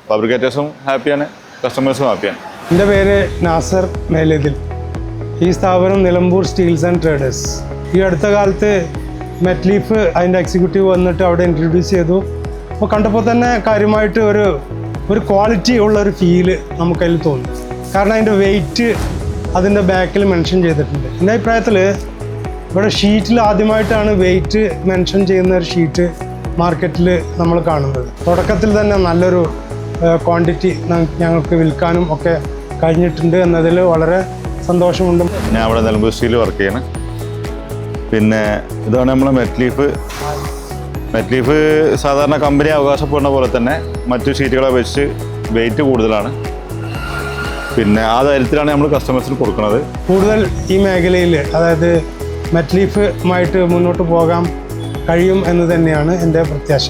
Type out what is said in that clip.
ഫാബ്രിക്കേറ്റേഴ്സും ഹാപ്പിയാണ്, കസ്റ്റമേഴ്സും ഹാപ്പിയാണ്. എൻ്റെ പേര് നാസർ മേലേതിൽ. ഈ സ്ഥാപനം നിലമ്പൂർ സ്റ്റീൽസ് ആൻഡ് ട്രേഡേഴ്സ്. ഈ അടുത്ത കാലത്ത് മെറ്റ്ലീഫ് അതിൻ്റെ എക്സിക്യൂട്ടീവ് വന്നിട്ട് അവിടെ ഇൻട്രൊഡ്യൂസ് ചെയ്തു. അപ്പോൾ കണ്ടപ്പോൾ തന്നെ കാര്യമായിട്ട് ഒരു ക്വാളിറ്റി ഉള്ളൊരു ഫീല് നമുക്കതിൽ തോന്നി. കാരണം അതിൻ്റെ വെയിറ്റ് അതിൻ്റെ ബാക്കിൽ മെൻഷൻ ചെയ്തിട്ടുണ്ട്. എൻ്റെ അഭിപ്രായത്തിൽ ഇവിടെ ഷീറ്റിൽ ആദ്യമായിട്ടാണ് വെയിറ്റ് മെൻഷൻ ചെയ്യുന്ന ഒരു ഷീറ്റ് മാർക്കറ്റിൽ നമ്മൾ കാണുന്നത്. തുടക്കത്തിൽ തന്നെ നല്ലൊരു ക്വാണ്ടിറ്റി ഞങ്ങൾക്ക് വിൽക്കാനും ഒക്കെ കഴിഞ്ഞിട്ടുണ്ട് എന്നതിൽ വളരെ സന്തോഷമുണ്ട്. ഞാൻ അവിടെ നിലമ്പൂർ സ്റ്റീൽ വർക്ക് ചെയ്യണം. പിന്നെ ഇതാണ് നമ്മളെ മെറ്റ്ലീഫ് സാധാരണ കമ്പനി അവകാശപ്പെടുന്ന പോലെ തന്നെ മറ്റു ഷീറ്റുകളെ വെച്ച് വെയിറ്റ് കൂടുതലാണ്. പിന്നെ ആ തരത്തിലാണ് നമ്മൾ കസ്റ്റമേഴ്സിന് കൊടുക്കുന്നത്. കൂടുതൽ ഈ മേഖലയിൽ അതായത് മെറ്റ്ലീഫുമായിട്ട് മുന്നോട്ട് പോകാൻ കഴിയും എന്ന് തന്നെയാണ് എൻ്റെ പ്രത്യാശ.